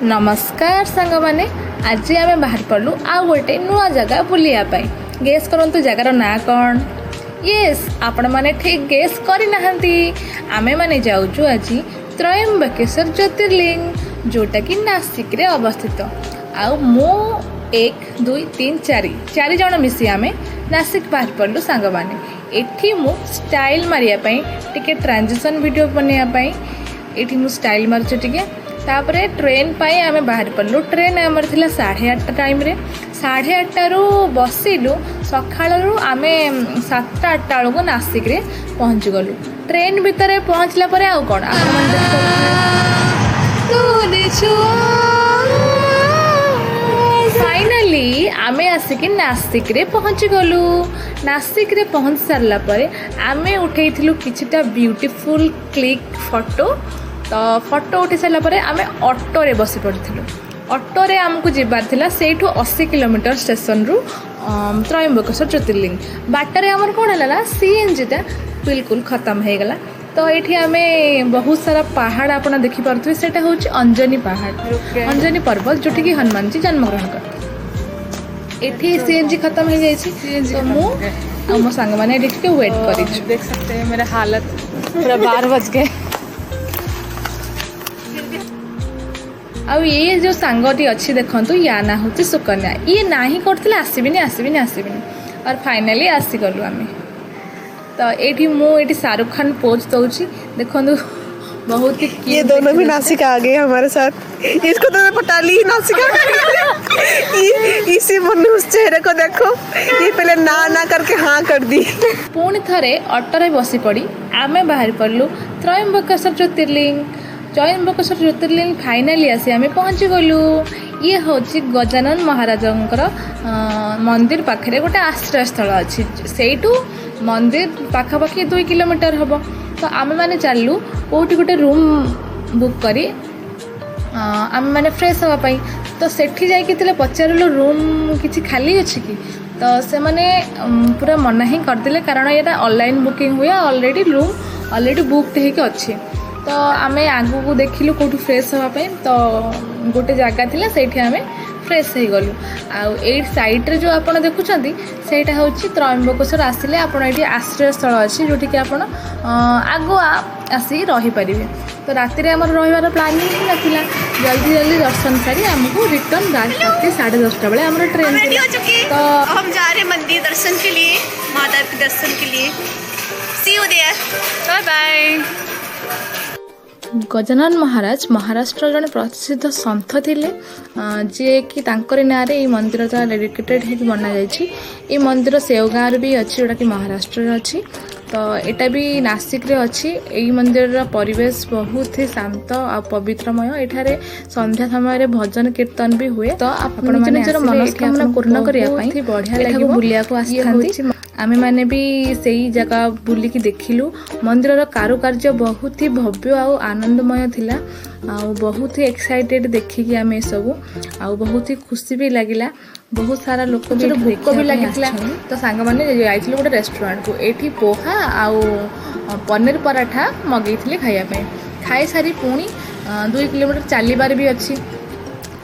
नमस्कार सांग माने आज आम बाहर पड़ू आ गोटे नुआ जगह बुलिया गेस करंतु जगार ना कौन। येस आपण माने ठीक गेस करना आमे माने जाऊचु आज त्रयंबकेश्वर ज्योतिर्लिंग जोटा कि नासिक रे अवस्थित। आउ मो 1 2 3 4 जन मिसी आमे नासिक बाहर पड़ू सांग माने। एठी मु स्टाइल मारिया टिके ट्रांजिशन वीडियो बनैया एठी मु स्टाइल मारछु टिके। तापरे ट्रेन पाई आमे बाहर पड़लु। ट्रेन आमर थिला 8:30 टाइम रे 8:30 रु बसिलु सखाळु आमे 7-8 बेलू नासिक रे पहुँच गलु। ट्रेन भितर पहुँचला परे आउ कोन फाइनली आमे आसिक नासिक रे पहुँच गलु। नासिक रे पहुँच सारला परे आमे उठेइथिलु किछिटा ब्यूटीफुल क्लिक फोटो। तो फोटो उठी सारा पर आम ऑटो रे बसी पड़ू। ऑटो रे आमको जीवार थिला सेठू 80 किलोमीटर स्टेशन रु त्रयंबकेश्वर ज्योतिर्लिंग। बाटर आमर कौन है सीएनजी टा बिल्कुल खत्म हो गला। तो ये आम बहुत सारा पहाड़ आपड़ देखिपे से हूँ अंजनी पहाड़ अंजनी पर्वत जोटि कि हनुमान जी जन्मग्रहण करते। ये सीएनजी खत्म हो जाए तो मुझे मो सांग मैंने वेट कर देख सकते हैं मेरा हालत पूरा 12 बज गए। आउ ये जो सांगटी अच्छी देखु या ना हूँ सुकन्या ये ना ही करते आसबिनी और फाइनाली आसीगलु आम। तो ये मुझे शाहरुख खान पोज दूसरी देखो बहुत ही ये दोनों भी नासिक आ गए हमारे साथ। इसको तो पटा ली नासिक इसी मुन्ने उस चेहरे को देखो ये पहले ना करके हाँ कर दी। पुणी थरे ऑटो रे बसी पड़ी आमे बाहर पड़लु त्रयंबकेश्वर ज्योतिर्लिंग। त्रयंबकेश्वर ज्योतिर्लिंग फाइनाली आसी आमे पहुँच गलु। ये हूँ गजानन महाराजंकर मंदिर पाखे गोटे आश्रय स्थल अच्छी सेठू मंदिर पाखापाखि 2 किलोमीटर हम। तो आमे माने चलू कोटी गोटे रूम बुक करी आमे माने फ्रेश होगापाई। तो सेठी जाइए पचारू रूम किसी खाली अच्छी कि तो से माने पूरा मना ही करदे कारण ये ऑनलाइन बुकिंग हुए ऑलरेडी रूम ऑलरेडी बुकड होके अच्छे। तो आमे आगू को देखिलु कोठू फ्रेश होगापाई। तो गोटे जगह थिला सेठी आमे फ्रेश हो गलु। आउ एट साइड रे जो आपण देखुछंती सेटा होची त्रयंबकेश्वर आसिले आपण एठी आश्रय स्थल अछि जोठी कि आपण आगो आसी रही परिबे। तो राति रे हमर रहिवार प्लानिंग ही नथिला। जल्दी दर्शन सारी हमको रिटर्न राति 10:30 बेले हमर ट्रेन रेडी हो चुकी। तो हम जा रहे मंदिर दर्शन के लिए माता के दर्शन के लिए। See you there bye bye. Gajanan Maharaj Maharashtra जड़े प्रसिद्ध सन्थ थिले जे कि तांकरी ना रे ये मंदिर डेडिकेटेड है बना जाए। मंदिर सेवगाँव भी अच्छी जोटा कि महाराष्ट्र अच्छी। तो यहाँ भी नासिक रे अच्छी। यही मंदिर परिवेश बहुत ही शांत और पवित्रमय। एठारे संध्या समय रे भजन कीर्तन भी हुए। तो आपण माने निजर मनोकामना पूर्ण करने बढ़िया लगे बुलिया को आसी आमे माने भी सही जगह बुलिकी देखिलु। मंदिर कारुकार्य बहुत ही भव्य और आनंदमय थिला। आउ बहुत ही एक्साइटेड देखिकी आमे सब आउ बहुत ही खुशी भी लगिला। बहुत सारा लोक भी भोक भी लगिला। तो सांग माने जाइथिलु गोटे रेस्टोरेंट को एठी पोहा आउ पनीर पराठा मगैथिले खाइया पे। खाई सारी पुणी 2 किलोमीटर चलिबार भी अच्छी।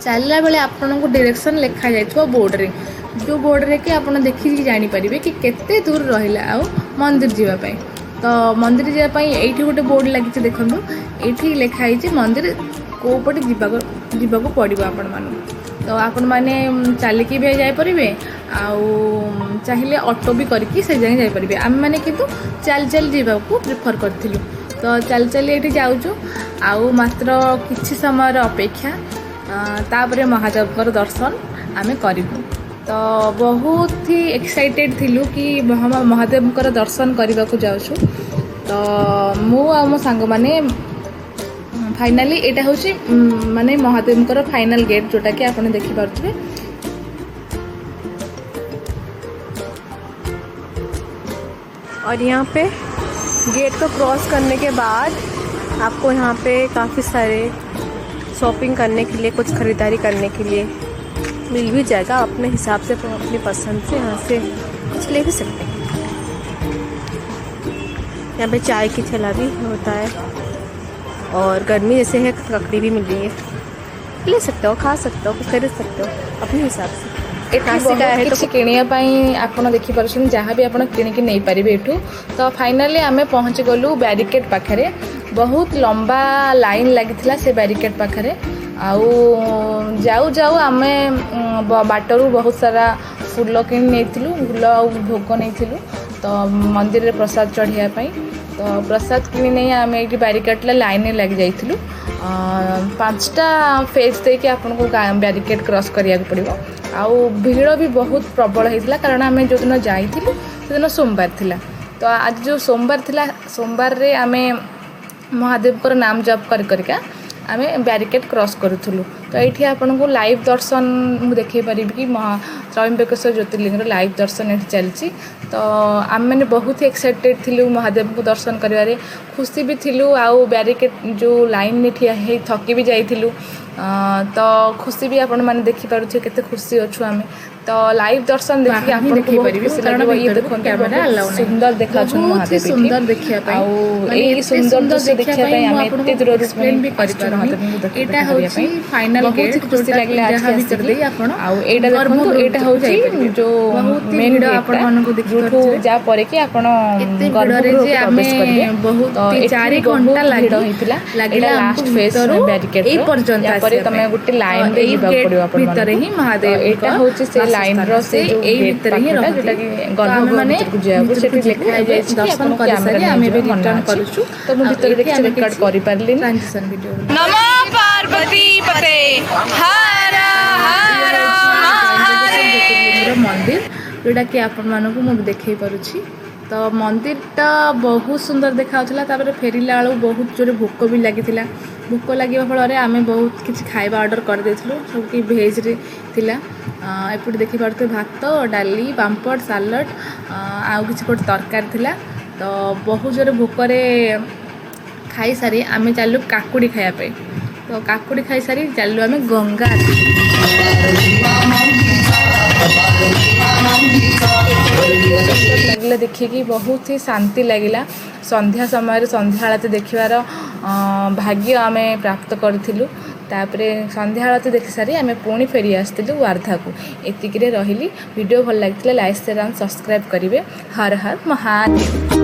चलला बेले आपन को डायरेक्शन लिखा जाइथो बोर्ड रे जो बोर्ड रे कि आपन देखि जानि परिबे कि केते दूर रहिला आउ मंदिर जीवा पई। तो मंदिर जीवा पई एठी गोटे बोर्ड लागि देखंतु एठी लिखा है मंदिर को पटे जीवा को पड़िबो आपन मानु। तो आपन माने चलिकी भी जाय परिबे आउ चाहिए ऑटो भी करके से जाय जाय परिबे। आम माने किंतु चल जीवा को प्रिफर करथिलु। तो चल एठी जाउछु आउ मात्र किछि समय अपेक्षा तापरे महादेवकर दर्शन आमे करिबु। तो बहुत ही एक्साइटेड थिलु कि हम महादेवकर दर्शन करने को जाऊँ। तो मु आ मो सांग माने फाइनाली यहाँ हूँ माने महादेवकर फाइनल गेट जोटा कि आपने देखी पार्थे। और यहाँ पे गेट को क्रॉस करने के बाद आपको यहाँ पे काफ़ी सारे शॉपिंग करने के लिए कुछ खरीदारी करने के लिए मिल भी जाएगा। अपने हिसाब से अपनी पसंद से यहाँ से कुछ ले भी सकते हैं। यहाँ पे चाय की ठेला भी होता है और गर्मी जैसे है ककड़ी भी मिल रही है। ले सकते हो, खा सकते हो, कुछ खरीद सकते हो अपने हिसाब से। नासिका है तो किणिया आपण देखिपुन जहाँ भी आप किणिकी नहीं पारे एठू। तो फाइनाली आम पहुँच गलु बैरिकेड पाखे। बहुत लंबा लाइन लगी से बैरिकेड पाखे। आउ जाऊ जाऊ आम बाटरू बहुत सारा फूल किणी नहीं फूल आ भोग नहीं। तो मंदिर में प्रसाद चढ़ाई तो प्रसाद किणी नहीं आम ये बैरिकेड लाइन लगी जाइलु। 5टा फेज देके आपन को बैरिकेड क्रॉस करिया पड़ो। आउ भीड़ भी बहुत प्रबल होता कारण आम जो दिन जाइलु से दिन सोमवार थिला। तो आज जो सोमवार थिला सोमवार रे आम महादेव नाम जप करके आम बैरिकेड क्रॉस करूँ। तो ये आपन को लाइव दर्शन मुझे देखे पारि कि त्रयंबकेश्वर ज्योतिर्लिंग लाइव दर्शन ये चलती। तो आम मैंने बहुत ही एक्साइटेड थिलु महादेव को दर्शन करिवारे, खुशी भी थिलु। आउ बैरिकेड जो लाइन में ठिया है थकी भी जाइलु। तो खुशी भी आपण मैंने देखि पारुछे केते खुशी अच्छु आम। तो लाइव दर्शन देखि आपन को बहुत खुशी लागबो। ये देखो कैमरा सुंदर देखा छु महादेव, सुंदर देखिया पई आउ ए सुंदर दृश्य देखिया पई आम एते दूर एक्सप्लेन भी करि पारु। एटा होछि फाइनल गेट, खुशी लागले आज भीतर दे आपण। आउ एटा देखो एटा होछि जो मेन गेट आपण मन को देखि पारु जा परे कि आपण गर्भगृह जे आमे बहुत 4 घंटा लागिला लास्ट फेज बैरिकेड ए पर्यंत परे तमे गुटे लाइन रे हिबा पड़ियो आपण भीतर ही महादेव। एटा होछि से लाइन रो से जो भीतर ही रहता जेटा कि गर्भगृह भीतर को जाबो सेठी लिखा जाय छै दर्शन करि सारी आमे भी रिटर्न करूछु। तो मु भीतर देखि रिकॉर्ड करि पारली ट्रांजिशन वीडियो। नमो पार्वती पते हर हर महादेव। मंदिर जोटा कि आपण मानकु मु देखै पारुछि। तो मंदिरटा बहुत सुंदर देखाउथला। तापर फेरिला आलू बहुत जोरे भोक भी लागिथिला। भोक लागिबा फल आम बहुत किसी खाଇବା ऑर्डर कर देथिलु सब कि भेज रे थिला। एपट देखि पारते भात डाली पांपड़ सालड आउ किसी कोट तरकारी थिला। तो बहुत जोरे भोकरे खाई सारी आम चलू काकुड़ी खाया पे। तो काकुड़ी खाई सारी चलू आम गंगा लगला। देखिए कि बहुत ही शांति लगिला। संध्या समय संध्या आलती देखार भाग्य आम प्राप्त करूँ। तापरे संध्या आलती देखि सारी आम पुणी फेरी आसलु वार्धा को। एतिक रही वीडियो भल लगी लाइक शेयर एंड सब्सक्राइब करेंगे। हर हर महादेव।